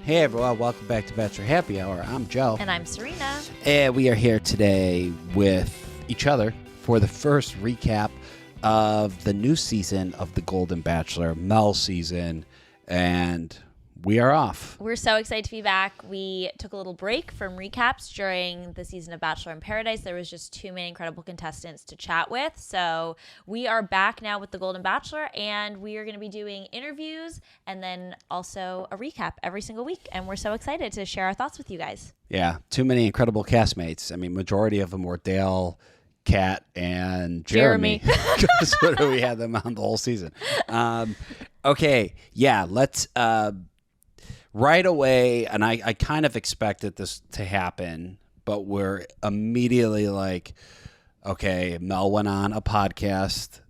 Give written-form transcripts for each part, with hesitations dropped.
Hey everyone, welcome back to Bachelor Happy Hour. I'm Joe. And I'm Serena. And we are here today with each other for the first recap of the new season of The Golden Bachelor, Mel's season, and we are off. We're so excited to be back. We took a little break from recaps during the season of Bachelor in Paradise. There was just too many incredible contestants to chat with. So we are back now with The Golden Bachelor, and we are going to be doing interviews and then also a recap every single week. And we're so excited to share our thoughts with you guys. Yeah, too many incredible castmates. I mean, majority of them were Dale, Kat, and Jeremy. Because we had them on the whole season. Okay, yeah, let's... right away, and I kind of expected this to happen, but we're immediately like, okay, Mel went on a podcast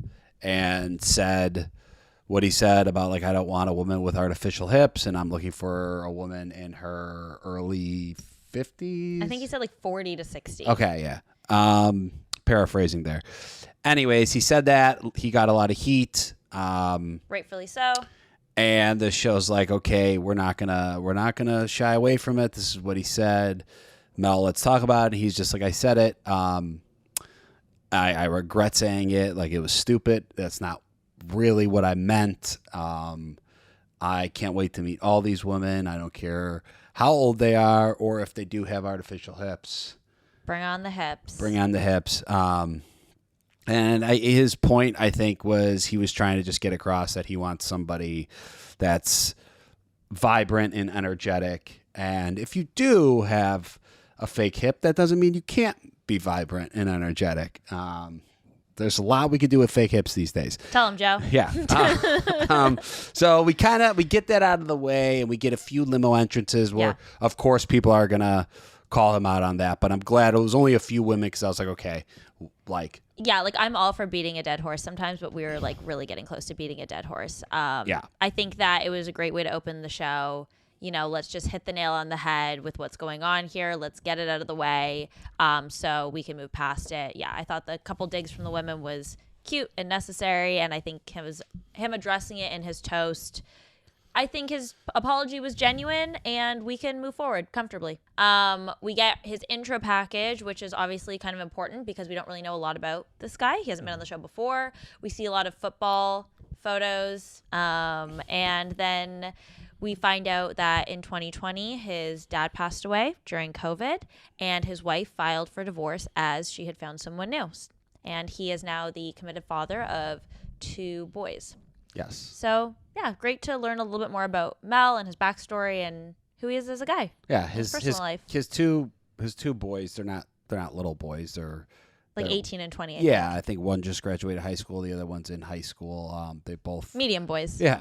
and said what he said about, like, I don't want a woman with artificial hips, and I'm looking for a woman in her early 50s. I think he said like 40 to 60. Okay, yeah. Paraphrasing there. Anyways, he said that. He got a lot of heat. Rightfully so. And the show's like, okay, we're not gonna shy away from it. This is what he said. Mel, let's talk about it. He's just like, I said it. I regret saying it. Like, it was stupid. That's not really what I meant. I can't wait to meet all these women. I don't care how old they are or if they do have artificial hips. Bring on the hips. Bring on the hips. And his point, I think, was he was trying to just get across that he wants somebody that's vibrant and energetic. And if you do have a fake hip, that doesn't mean you can't be vibrant and energetic. There's a lot we could do with fake hips these days. Tell him, Joe. Yeah. So we get that out of the way, and we get a few limo entrances where, of course, people are going to call him out on that. But I'm glad it was only a few women because I was like, okay, like... Yeah, like, I'm all for beating a dead horse sometimes, but we were like really getting close to beating a dead horse. I think that it was a great way to open the show. You know, let's just hit the nail on the head with what's going on here. Let's get it out of the way so we can move past it. Yeah, I thought the couple digs from the women was cute and necessary, and I think him addressing it in his toast. I think his apology was genuine, and we can move forward comfortably. We get his intro package, which is obviously kind of important because we don't really know a lot about this guy. He hasn't been on the show before. We see a lot of football photos, and then we find out that in 2020, his dad passed away during COVID, and his wife filed for divorce as she had found someone new. And he is now the committed father of 2 boys. Yes. So, yeah, great to learn a little bit more about Mel and his backstory and who he is as a guy. Yeah, his personal life. His two boys, they're not little boys. They're 18 and 20. I think one just graduated high school, the other one's in high school. They both medium boys. Yeah.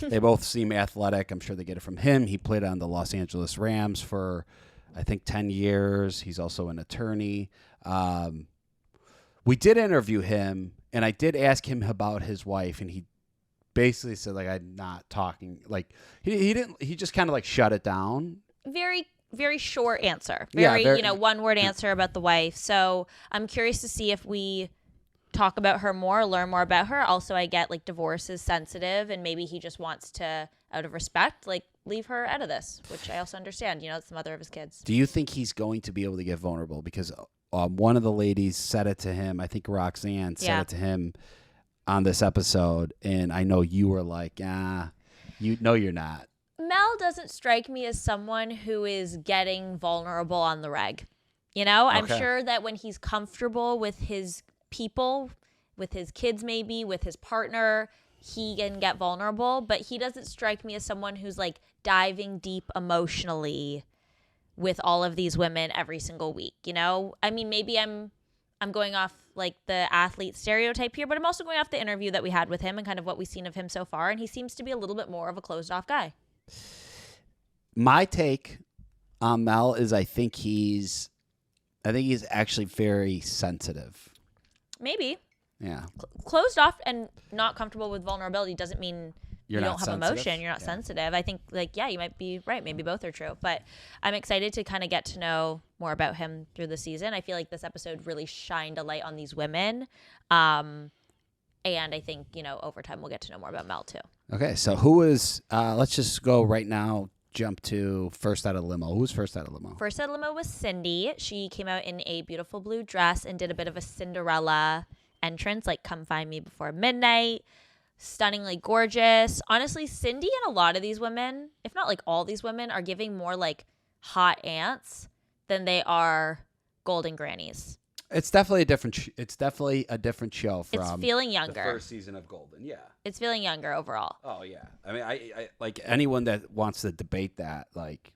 They both seem athletic. I'm sure they get it from him. He played on the Los Angeles Rams for I think 10 years. He's also an attorney. We did interview him, and I did ask him about his wife, and he basically said, like, I'm not talking. Like, he just kind of like shut it down. Very, very short answer. Very one word answer about the wife. So I'm curious to see if we talk about her more, learn more about her. Also, I get, like, divorce is sensitive, and maybe he just wants to, out of respect, like, leave her out of this, which I also understand. You know, it's the mother of his kids. Do you think he's going to be able to get vulnerable? Because one of the ladies said it to him. I think Roxanne said it to him on this episode, and I know you were like, you're not. Mel doesn't strike me as someone who is getting vulnerable on the reg. You know, I'm sure that when he's comfortable with his people, with his kids maybe, with his partner, he can get vulnerable, but he doesn't strike me as someone who's like diving deep emotionally with all of these women every single week, you know? I mean, maybe I'm going off like the athlete stereotype here, but I'm also going off the interview that we had with him and kind of what we've seen of him so far. And he seems to be a little bit more of a closed off guy. My take on Mel is I think he's actually very sensitive. Maybe. Yeah. Closed off and not comfortable with vulnerability doesn't mean you don't have sensitive. Emotion. You're not sensitive. I think, like, you might be right. Maybe both are true. But I'm excited to kind of get to know more about him through the season. I feel like this episode really shined a light on these women. And I think, over time we'll get to know more about Mel too. Okay, so who is, let's just go right now, jump to first out of the limo. Who's first out of the limo? First out of the limo was Cindy. She came out in a beautiful blue dress and did a bit of a Cinderella entrance, like "Come Find Me Before Midnight." Stunningly gorgeous. Honestly, Cindy and a lot of these women, if not like all these women, are giving more like hot aunts than they are golden grannies. It's definitely a different. It's definitely a different show from. It's feeling younger. The first season of Golden. Yeah. It's feeling younger overall. Oh yeah. I mean, I like anyone that wants to debate that. Like,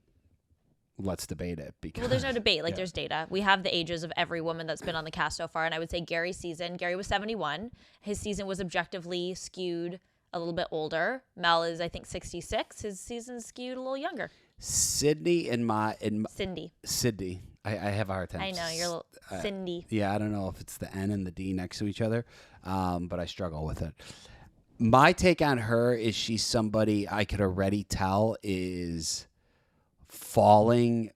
let's debate it because. Well, there's no debate. Like, there's data. We have the ages of every woman that's been on the cast so far, and I would say Gary's season. Gary was 71. His season was objectively skewed a little bit older. Mel is, I think, 66. His season's skewed a little younger. Cindy. I have a hard time. I know you're a little Cindy. Yeah, I don't know if it's the N and the D next to each other, but I struggle with it. My take on her is she's somebody I could already tell is falling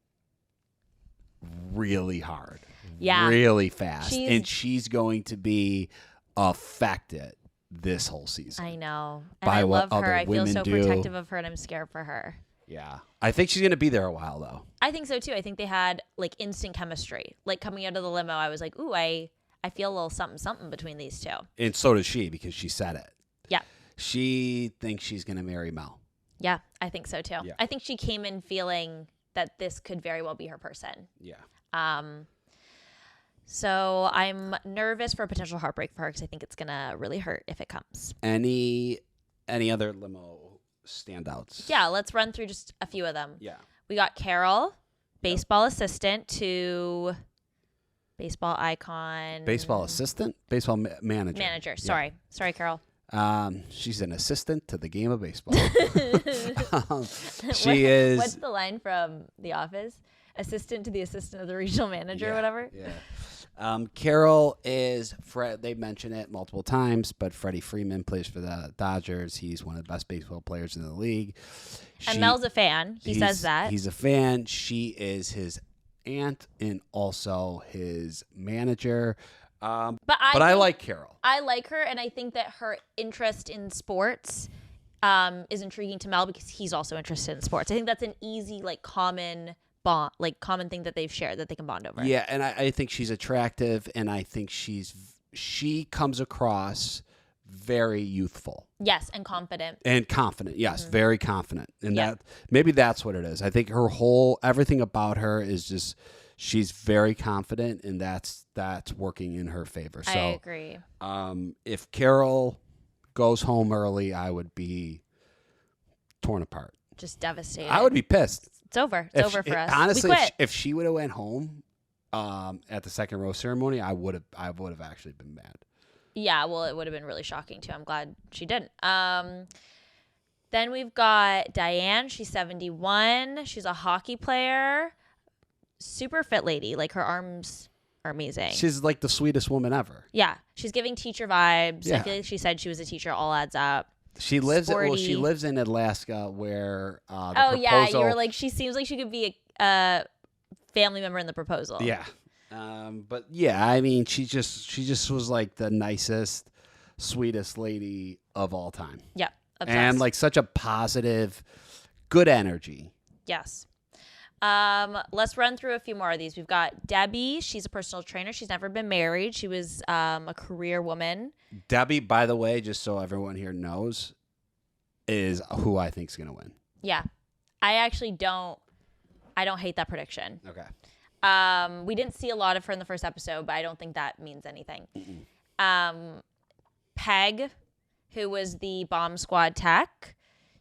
really hard, really fast, and she's going to be affected this whole season. I know, and I love her. I feel so protective of her, and I'm scared for her. Yeah. I think she's going to be there a while, though. I think so, too. I think they had, like, instant chemistry. Like, coming out of the limo, I was like, ooh, I feel a little something between these two. And so does she, because she said it. Yeah. She thinks she's going to marry Mel. Yeah, I think so, too. Yeah. I think she came in feeling that this could very well be her person. Yeah. So I'm nervous for a potential heartbreak for her because I think it's going to really hurt if it comes. Any other limo standouts? Yeah, let's run through just a few of them. Yeah. We got Carol, baseball assistant to baseball icon. Baseball assistant? Baseball manager. Manager. Sorry, Carol. She's an assistant to the game of baseball. She is. What's the line from The Office? Assistant to the assistant of the regional manager or whatever. Yeah. Carol is Fred. They mention it multiple times, but Freddie Freeman plays for the Dodgers. He's one of the best baseball players in the league. And Mel's a fan. He says that. He's a fan. She is his aunt and also his manager. But I like Carol. I like her, and I think that her interest in sports is intriguing to Mel because he's also interested in sports. I think that's an easy, like, common bond, like common thing that they've shared that they can bond over. Yeah, and I think she's attractive, and I think she comes across very youthful. Yes, and confident. And confident, yes, very confident. And that maybe that's what it is. I think everything about her is just she's very confident, and that's working in her favor. So I agree. If Carol goes home early, I would be torn apart. Just devastated. I would be pissed. It's over. It's over for us. Honestly, we quit. if she would have went home at the second rose ceremony, I would have actually been mad. Yeah, well, it would have been really shocking too. I'm glad she didn't. Then we've got Diane. She's 71. She's a hockey player. Super fit lady. Like, her arms are amazing. She's like the sweetest woman ever. Yeah, she's giving teacher vibes. Yeah. I feel like she said she was a teacher. All adds up. She lives. Sporty. She lives in Alaska, where yeah, you were like, she seems like she could be a family member in the proposal. Yeah, but yeah, I mean, she just was like the nicest, sweetest lady of all time. Yeah, obsessed. And like such a positive, good energy. Yes. Let's run through a few more of these. We've got Debbie. She's a personal trainer. She's never been married. She was a career woman. Debbie, by the way, just so everyone here knows, is who I think is going to win. Yeah. I actually don't hate that prediction. Okay. We didn't see a lot of her in the first episode, but I don't think that means anything. Peg, who was the bomb squad tech.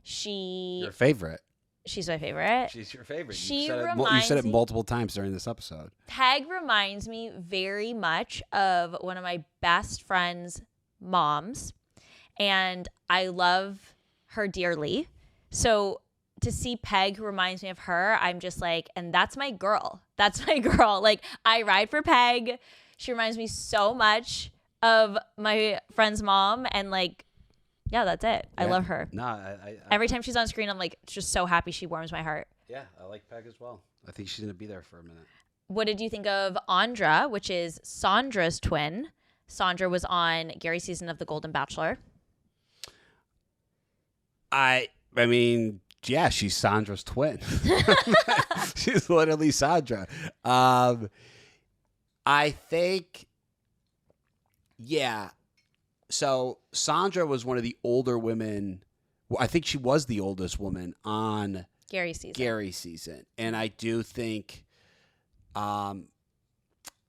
Your favorite. She's my favorite. She's your favorite. You said it multiple times during this episode. Peg reminds me very much of one of my best friend's moms, and I love her dearly. So to see Peg, who reminds me of her, I'm just like, and that's my girl. That's my girl. Like, I ride for Peg. She reminds me so much of my friend's mom, and like, yeah, that's it. I love her. No, every time she's on screen, I'm like just so happy. She warms my heart. Yeah, I like Peg as well. I think she's gonna be there for a minute. What did you think of Andra, which is Sandra's twin? Sandra was on Gary's season of The Golden Bachelor. I mean, Yeah, she's Sandra's twin. She's literally Sandra. I think, yeah. So Sandra was one of the older women. I think she was the oldest woman on Gary's season. And I do think, I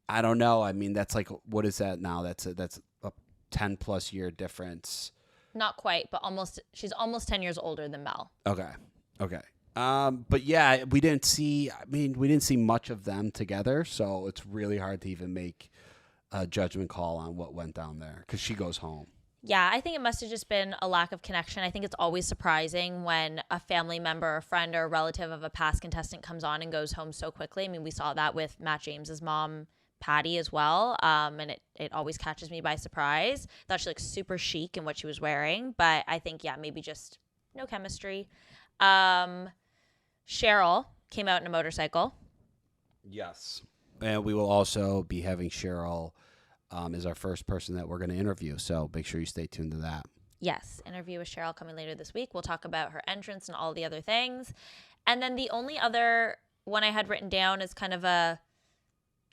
don't know. I mean, that's like, what is that now? That's a 10 plus year difference. Not quite, but almost. She's almost 10 years older than Mel. Okay. But yeah, we didn't see much of them together, so it's really hard to even make a judgment call on what went down there because she goes home. Yeah, I think it must have just been a lack of connection. I think it's always surprising when a family member, a friend, or a relative of a past contestant comes on and goes home so quickly. I mean, we saw that with Matt James's mom, Patty, as well. And it always catches me by surprise. I thought she looked super chic in what she was wearing. But I think, yeah, maybe just no chemistry. Cheryl came out in a motorcycle. Yes. And we will also be having Cheryl as our first person that we're going to interview. So make sure you stay tuned to that. Yes. Interview with Cheryl coming later this week. We'll talk about her entrance and all the other things. And then the only other one I had written down as kind of a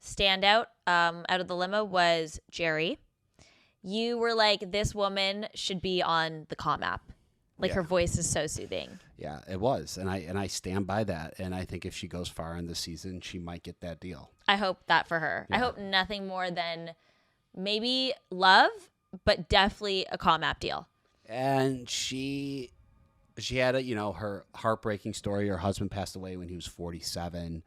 standout out of the limo was Jerry. You were like, this woman should be on the comm app. Like, her voice is so soothing. Yeah, it was. And I stand by that. And I think if she goes far in the season, she might get that deal. I hope that for her. Yeah. I hope nothing more than maybe love, but definitely a comm app deal. And she had her heartbreaking story. Her husband passed away when he was 47.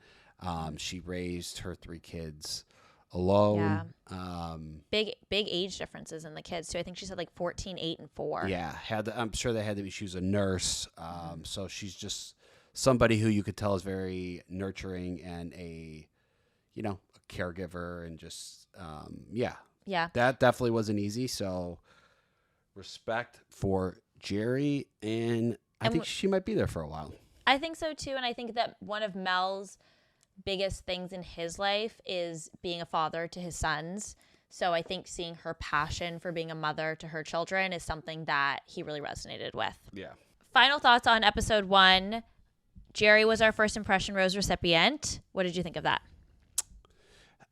She raised her 3 kids alone. Yeah. Big age differences in the kids too. I think she said like 14, 8, and 4. Yeah, I'm sure they had to be. She was a nurse, so she's just somebody who you could tell is very nurturing and a caregiver, and just yeah. That definitely wasn't easy. So respect for Jerry, and I think she might be there for a while. I think so too, and I think that one of Mel's biggest things in his life is being a father to his sons. So I think seeing her passion for being a mother to her children is something that he really resonated with. Yeah. Final thoughts on episode 1. Jerry was our first impression rose recipient. What did you think of that?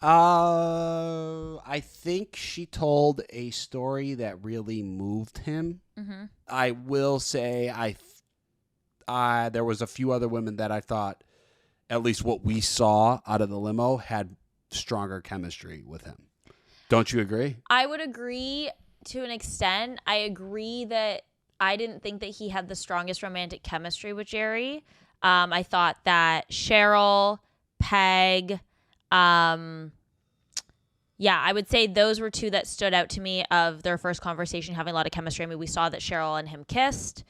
I think she told a story that really moved him. Mm-hmm. I will say there was a few other women that I thought, at least what we saw out of the limo, had stronger chemistry with him. Don't you agree? I would agree to an extent. I agree that I didn't think that he had the strongest romantic chemistry with Jerry. I thought that Cheryl, Peg, I would say those were 2 that stood out to me of their first conversation having a lot of chemistry. I mean, we saw that Cheryl and him kissed.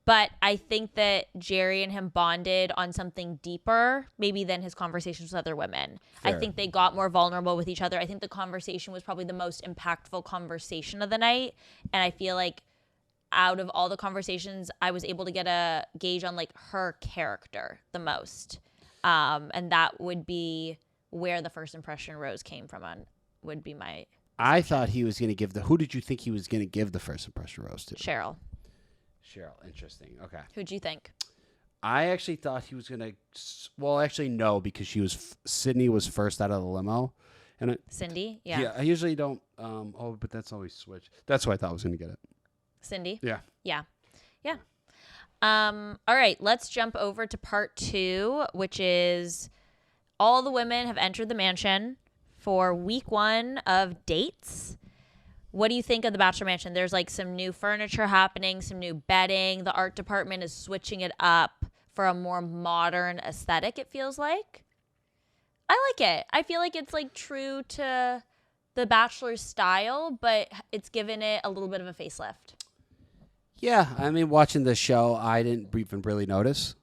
But I think that Jerry and him bonded on something deeper, maybe than his conversations with other women. Fair. I think they got more vulnerable with each other. I think the conversation was probably the most impactful conversation of the night. And I feel like out of all the conversations, I was able to get a gauge on like her character the most. And that would be where the first impression rose came from would be my assumption. I thought he was going to give who did you think he was going to give the first impression rose to? Cheryl, interesting. Okay. Who'd you think? I actually thought he was going to... Well, actually, no, because Sydney was first out of the limo. And Cindy? Yeah. Yeah, I usually don't... but that's always switched. That's who I thought was going to get it. Cindy? Yeah. Yeah. All right, let's jump over to part 2, which is all the women have entered the mansion for week 1 of dates. What do you think of the Bachelor Mansion? There's like some new furniture happening, some new bedding. The art department is switching it up for a more modern aesthetic, it feels like. I like it. I feel like it's like true to the Bachelor style, but it's given it a little bit of a facelift. Yeah, I mean, watching this show, I didn't even really notice.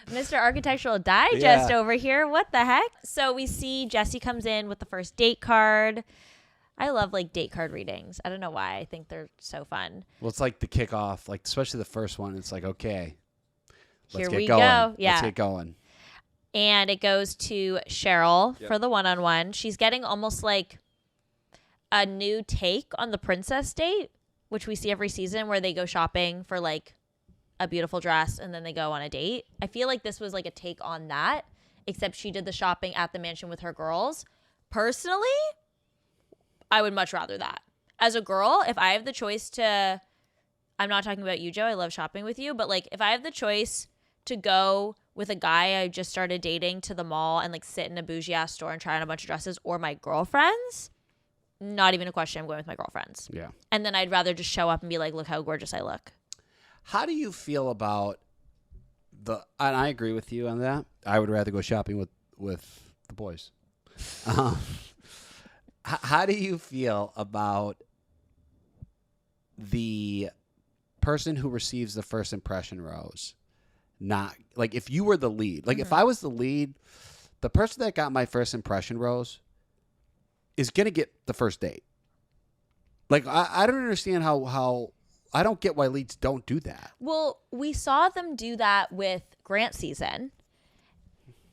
Mr. Architectural Digest over here. What the heck? So we see Jesse comes in with the first date card. I love like date card readings. I don't know why. I think they're so fun. Well, it's like the kickoff, like especially the first one. It's like, okay, let's get going. Yeah. Let's get going. And it goes to Cheryl for the one-on-one. She's getting almost like a new take on the princess date, which we see every season where they go shopping for like a beautiful dress, and then they go on a date. I feel like this was like a take on that, except she did the shopping at the mansion with her girls. Personally, I would much rather that. As a girl, if I have the choice to, I'm not talking about you, Joe, I love shopping with you, but like if I have the choice to go with a guy I just started dating to the mall and like sit in a bougie ass store and try on a bunch of dresses, or my girlfriends, not even a question, I'm going with my girlfriends. Yeah. And then I'd rather just show up and be like, look how gorgeous I look. How do you feel about and I agree with you on that. I would rather go shopping with the boys. How do you feel about the person who receives the first impression rose? Not like if you were the lead, like if I was the lead, the person that got my first impression rose is going to get the first date. Like, I don't understand how I don't get why leads don't do that. Well, we saw them do that with Grant season,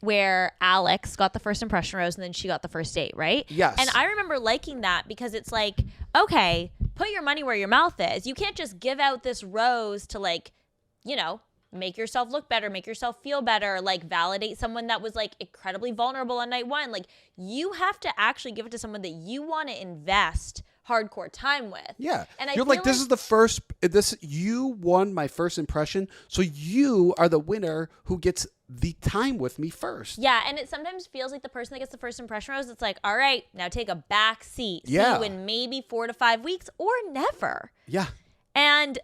where Alex got the first impression rose and then she got the first date, right? Yes. And I remember liking that because it's like, okay, put your money where your mouth is. You can't just give out this rose to like, you know, make yourself look better, make yourself feel better, like validate someone that was like incredibly vulnerable on night one. Like you have to actually give it to someone that you want to invest hardcore time with. Yeah. And I You're feel like, this is the first, you won my first impression, so you are the winner who gets the time with me first. Yeah, and it sometimes feels like the person that gets the first impression rose, it's like, all right, now take a back seat. Yeah. See you in maybe 4 to 5 weeks or never. Yeah. And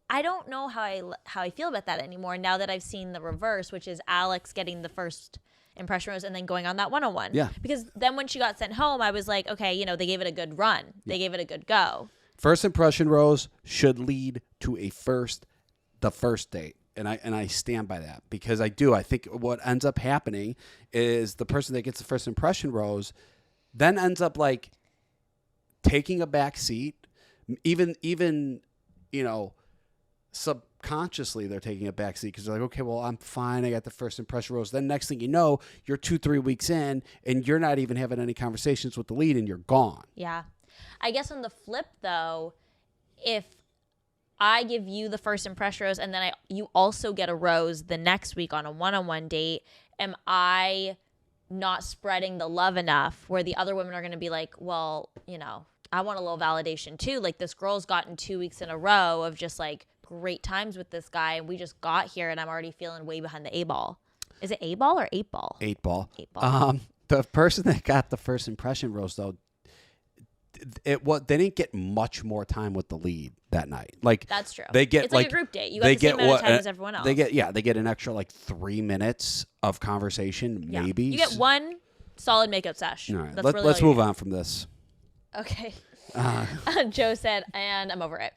I don't know how I feel about that anymore now that I've seen the reverse, which is Alex getting the first impression rose and then going on that one-on-one. Yeah. Because then when she got sent home, I was like, okay, you know, they gave it a good run. They gave it a good go. First impression rose should lead to the first date. And I stand by that because I think what ends up happening is the person that gets the first impression rose then ends up like taking a back seat, even, you know, subconsciously they're taking a back seat because they're like, okay, well, I'm fine. I got the first impression rose. Then next thing you know, you're 2-3 weeks in and you're not even having any conversations with the lead and you're gone. Yeah. I guess on the flip though, if I give you the first impression rose and then you also get a rose the next week on a one-on-one date, am I not spreading the love enough where the other women are going to be like, well, you know, I want a little validation too. Like this girl's gotten 2 weeks in a row of just like great times with this guy and we just got here and I'm already feeling way behind the 8-ball. Is it 8-ball or 8-ball? 8-ball. 8-ball. The person that got the first impression rose though, they didn't get much more time with the lead that night. Like that's true. They get it's like a group date. You got the same amount of time as everyone else. They get an extra like 3 minutes of conversation, maybe. You get one solid makeup sesh. All right, That's let's move on from this. Okay. Joe said, and I'm over it.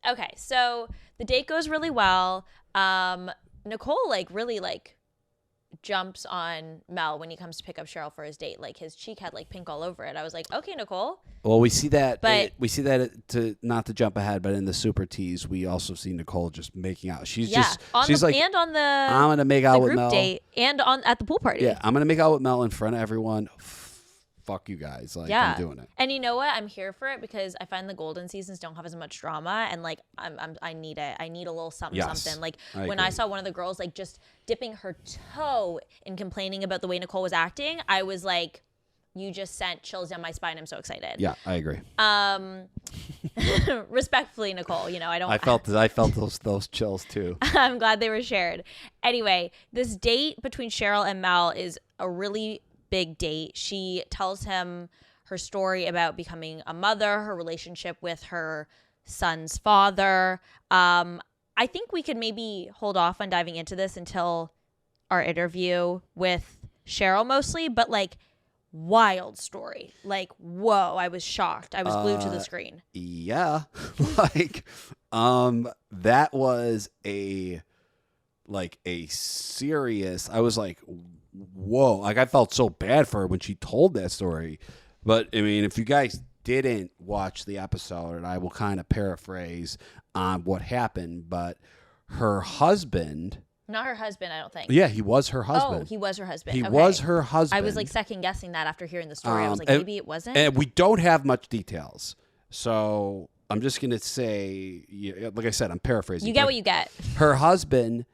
Okay, so the date goes really well. Nicole really jumps on Mel when he comes to pick up Cheryl for his date. Like his cheek had like pink all over it. I was like, okay, Nicole. Well, we see that. To not to jump ahead, but in the super tease, we also see Nicole just making out. She's on the I'm gonna make out with group Mel date and at the pool party. Yeah, I'm gonna make out with Mel in front of everyone. Fuck you guys. Like, I'm doing it. And you know what? I'm here for it because I find the golden seasons don't have as much drama and like I need it. I need a little something. Like when I saw one of the girls like just dipping her toe and complaining about the way Nicole was acting, I was like, you just sent chills down my spine. I'm so excited. Yeah, I agree. Respectfully, Nicole, you know, I felt those chills too. I'm glad they were shared. Anyway, this date between Cheryl and Mel is a really big date. She tells him her story about becoming a mother, her relationship with her son's father. I think we could maybe hold off on diving into this until our interview with Cheryl mostly, but like wild story. Like, whoa, I was shocked. I was glued to the screen. Yeah. That was a serious, I was like, whoa, like I felt so bad for her when she told that story. But I mean, if you guys didn't watch the episode, I will kind of paraphrase on what happened, but her husband, not her husband, I don't think. Yeah, he was her husband. Oh, he was her husband. He was her husband. I was like second guessing that after hearing the story. I was like, maybe it wasn't. And we don't have much details. So I'm just going to say, like I said, I'm paraphrasing. You get what you get. Her husband,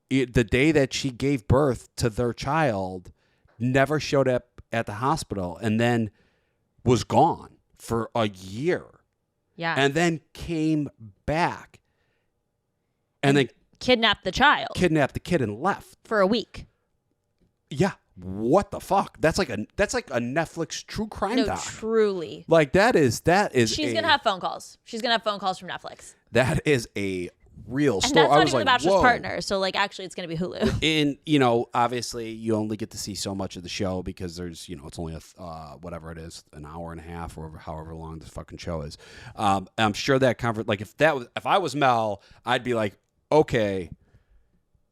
the day that she gave birth to their child, never showed up at the hospital and then was gone for a year. Yeah. And then came back. And then kidnapped the child. Kidnapped the kid and left. For a week. Yeah. What the fuck? That's like a Netflix true crime doc. Truly. Like that is She's gonna have phone calls. She's gonna have phone calls from Netflix. That is a real story. And that's not even The Bachelor's partner. So like actually it's gonna be Hulu. And obviously you only get to see so much of the show because there's it's only whatever it is, an hour and a half or however long this fucking show is. I'm sure that like if I was Mel, I'd be like, okay,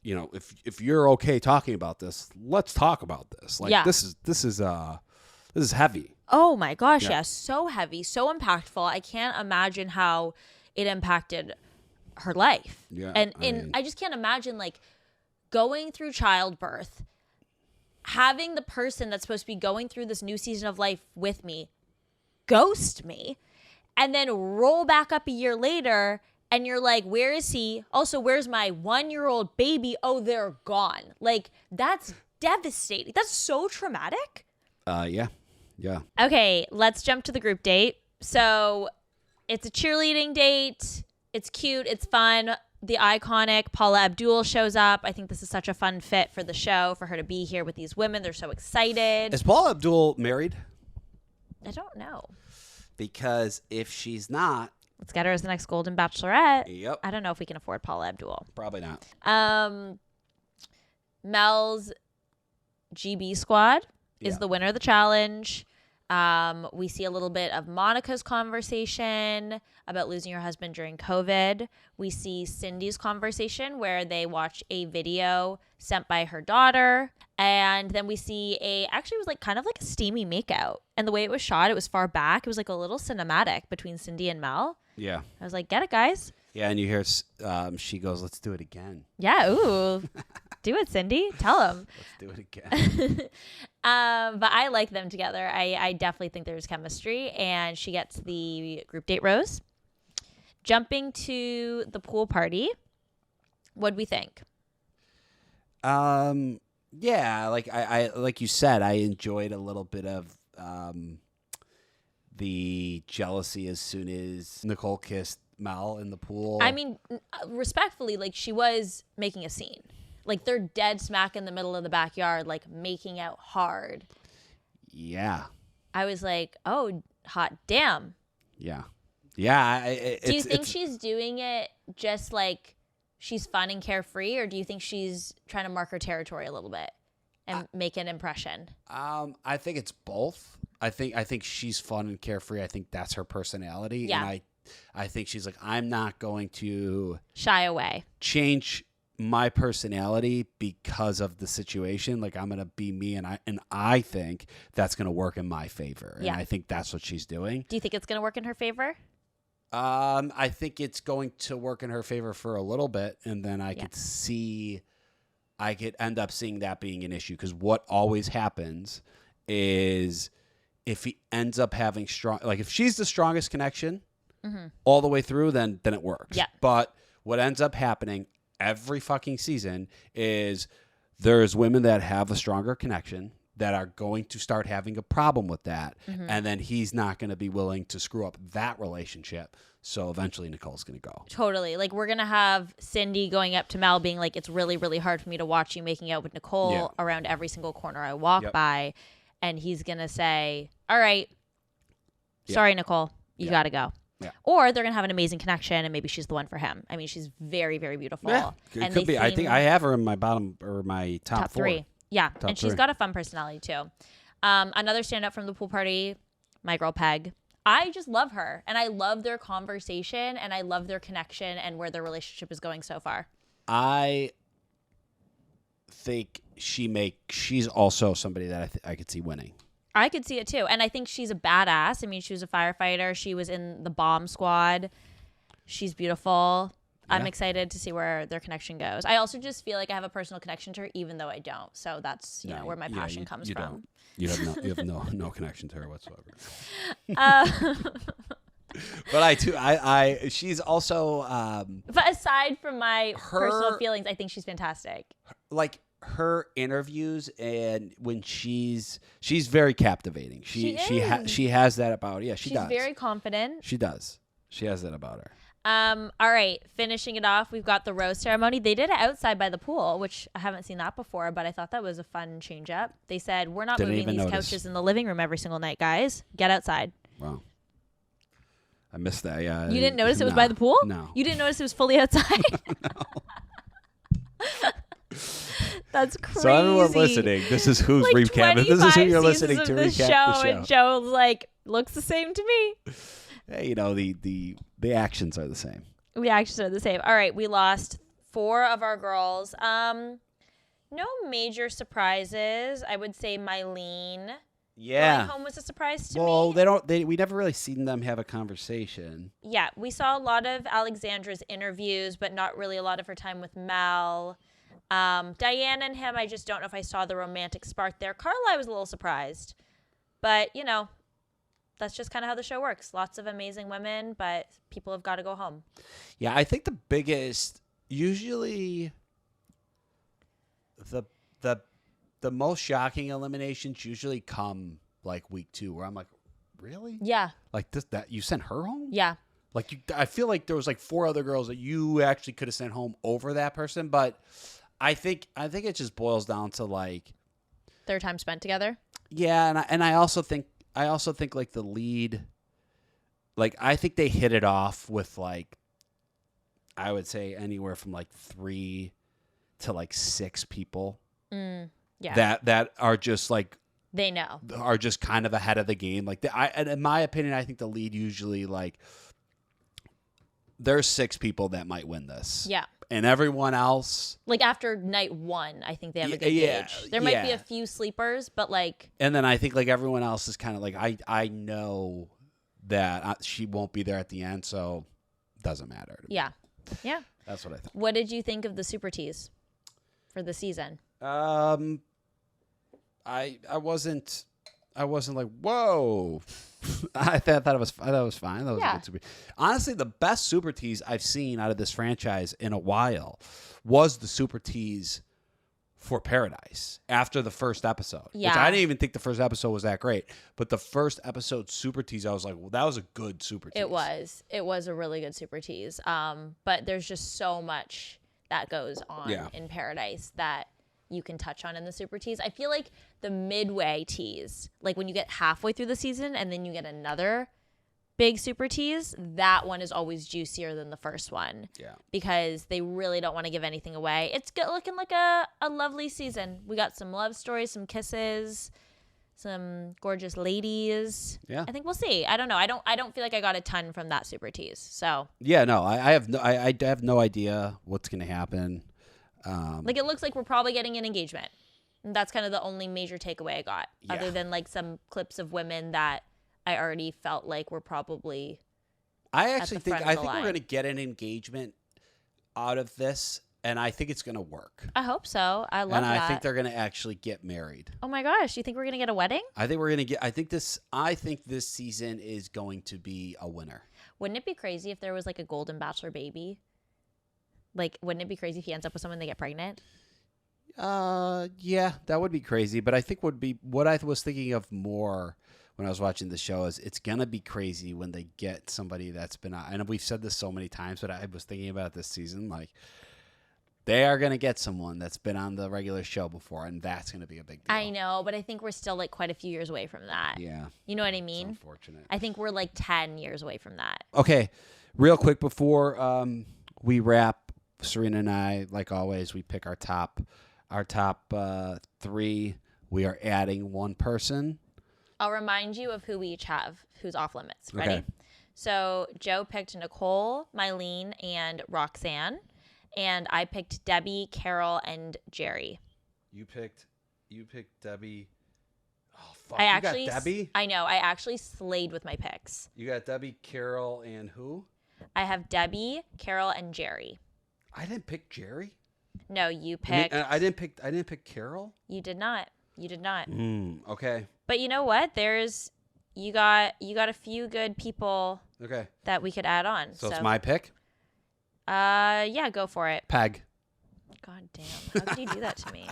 if you're okay talking about this, let's talk about this. Like this is heavy. Oh my gosh, yeah. So heavy, so impactful. I can't imagine how it impacted her life. Yeah. And I just can't imagine like going through childbirth, having the person that's supposed to be going through this new season of life with me ghost me, and then roll back up a year later. And you're like, where is he? Also, where's my 1-year-old baby? Oh, they're gone. Like, that's devastating. That's so traumatic. Yeah. Okay, let's jump to the group date. So it's a cheerleading date. It's cute. It's fun. The iconic Paula Abdul shows up. I think this is such a fun fit for the show, for her to be here with these women. They're so excited. Is Paula Abdul married? I don't know. Because if she's not, let's get her as the next Golden Bachelorette. Yep. I don't know if we can afford Paula Abdul. Probably not. Mel's GB squad is the winner of the challenge. We see a little bit of Monica's conversation about losing her husband during COVID. We see Cindy's conversation where they watch a video sent by her daughter. And then we see actually it was like kind of like a steamy makeout. And the way it was shot, it was far back. It was like a little cinematic between Cindy and Mel. Yeah. I was like, get it, guys. Yeah, and you hear she goes, let's do it again. Yeah, ooh. Do it, Cindy. Tell them. Let's do it again. But I like them together. I definitely think there's chemistry. And she gets the group date rose. Jumping to the pool party. What'd we think? Yeah, like I like you said, I enjoyed a little bit of the jealousy as soon as Nicole kissed Mel in the pool. I mean, respectfully, like she was making a scene. Like they're dead smack in the middle of the backyard, like making out hard. Yeah. I was like, oh, hot damn. Yeah. Yeah. Do you think she's doing it just like she's fun and carefree, or do you think she's trying to mark her territory a little bit and make an impression? I think it's both. I think she's fun and carefree. I think that's her personality. Yeah. And I think she's like, I'm not going to shy away, change my personality because of the situation. Like I'm going to be me. And I think that's going to work in my favor. And I think that's what she's doing. Do you think it's going to work in her favor? I think it's going to work in her favor for a little bit. And then I could end up seeing that being an issue. Because what always happens is if he ends up having if she's the strongest connection all the way through, then it works. Yeah. But what ends up happening every fucking season is there's women that have a stronger connection that are going to start having a problem with that. And then he's not going to be willing to screw up that relationship. So eventually Nicole's going to go. Totally. Like we're going to have Cindy going up to Mel being like, it's really, really hard for me to watch you making out with Nicole around every single corner I walk by. And he's going to say, all right, sorry, Nicole, you got to go. Yeah. Or they're going to have an amazing connection and maybe she's the one for him. I mean, she's very, very beautiful. Yeah, it could be. I think I have her in my my top 4. 3. Yeah. And she's got a fun personality too. Another standout from the pool party, my girl Peg. I just love her and I love their conversation and I love their connection and where their relationship is going so far. I think she's also somebody that I could see winning. I could see it too. And I think she's a badass. I mean, she was a firefighter. She was in the bomb squad. She's beautiful. Yeah. I'm excited to see where their connection goes. I also just feel like I have a personal connection to her, even though I don't. So that's where my passion comes from. You have no connection to her whatsoever. But she's also. But aside from my personal feelings, I think she's fantastic. Like her interviews, and when she's very captivating. She has that about her. Yeah, she does. She's very confident. She does. She has that about her. All right, finishing it off, we've got the rose ceremony. They did it outside by the pool, which I haven't seen that before, but I thought that was a fun change up. They said, we're not moving these couches in the living room every single night, guys. Get outside. Wow. I missed that, yeah. You didn't notice it was by the pool? No. You didn't notice it was fully outside? No. That's crazy. So everyone listening, this is who's recapping. This is who you're listening to recap the show. And Joe's like, looks the same to me. Hey, the actions are the same. The actions are the same. All right, we lost 4 of our girls. No major surprises. I would say Mylene. Yeah. Going home was a surprise to me. Well, we never really seen them have a conversation. Yeah, we saw a lot of Alexandra's interviews, but not really a lot of her time with Mel. Diane and him, I just don't know if I saw the romantic spark there. Carla, I was a little surprised. But, that's just kind of how the show works. Lots of amazing women, but people have got to go home. Yeah, I think the biggest, usually the most shocking eliminations usually come like week 2, where I'm like, really? Yeah. Like that you sent her home? Yeah. Like I feel like there was like 4 other girls that you actually could have sent home over that person, but I think it just boils down to like their time spent together. Yeah, and I also think like the lead, like I think they hit it off with like, I would say anywhere from like 3 to like 6 people. Yeah. That are just like, they know, are just kind of ahead of the game. Like and in my opinion, I think the lead usually like there's 6 people that might win this. Yeah. And everyone else, like after night 1, I think they have a good gauge. There might be a few sleepers, but like. And then I think like everyone else is kind of like, I know that she won't be there at the end, so it doesn't matter. Yeah. Yeah. That's what I think. What did you think of the Super Teas for the season? I wasn't like, whoa. I thought it was fine. That was a good Super. Honestly, the best Super Teas I've seen out of this franchise in a while was the Super Teas for Paradise after the first episode. Yeah. Which I didn't even think the first episode was that great. But the first episode Super Teas, I was like, well, that was a good Super Teas. It was a really good Super Teas. But there's just so much that goes on in Paradise that you can touch on in the Super Teas. I feel like the midway teas, like when you get halfway through the season and then you get another big Super Teas, that one is always juicier than the first one. Yeah. Because they really don't want to give anything away. It's looking like a lovely season. We got some love stories, some kisses, some gorgeous ladies. Yeah. I think we'll see. I don't know. I don't feel like I got a ton from that Super Teas. So. Yeah, no, I have no idea what's going to happen. Like it looks like we're probably getting an engagement. And that's kind of the only major takeaway I got, other than like some clips of women that I already felt like were probably. I think we're going to get an engagement out of this, and I think it's going to work. I hope so. I love that. And I think they're going to actually get married. Oh my gosh! You think we're going to get a wedding? I think we're going to get. I think this season is going to be a winner. Wouldn't it be crazy if there was like a Golden Bachelor baby? Like, wouldn't it be crazy if he ends up with someone and they get pregnant? Yeah, that would be crazy. But I think what I was thinking of more when I was watching the show is it's gonna be crazy when they get somebody that's been on. And we've said this so many times, but I was thinking about this season, like they are gonna get someone that's been on the regular show before, and that's gonna be a big deal. I know, but I think we're still like quite a few years away from that. Yeah, you know what I mean? It's unfortunate. I think we're like 10 years away from that. Okay, real quick before we wrap. Serena and I, like always, we pick our top 3. We are adding one person. I'll remind you of who we each have, who's off limits. Ready? Okay. So Joe picked Nicole, Mylene, and Roxanne, and I picked Debbie, Carol, and Jerry. You picked Debbie. Oh fuck! You got Debbie? I know. I actually slayed with my picks. You got Debbie, Carol, and who? I have Debbie, Carol, and Jerry. I didn't pick Jerry. No, you picked. I didn't pick Carol. You did not. Okay. But you know what? you got a few good people. Okay. That we could add on. So it's my pick. Yeah, go for it. Peg. God damn! How could you do that to me?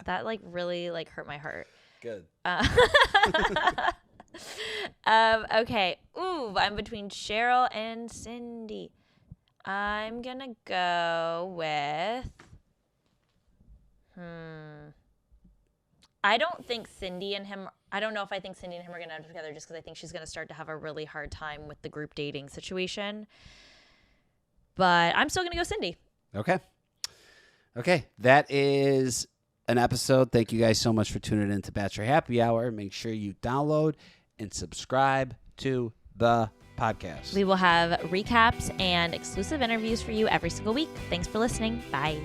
That like really like hurt my heart. Good. Okay. Ooh, I'm between Cheryl and Cindy. I'm gonna go with. I don't think Cindy and him. I don't know if I think Cindy and him are gonna end up together, just because I think she's gonna start to have a really hard time with the group dating situation. But I'm still gonna go Cindy. Okay. That is an episode. Thank you guys so much for tuning in to Bachelor Happy Hour. Make sure you download and subscribe to the podcast. We will have recaps and exclusive interviews for you every single week. Thanks for listening. Bye.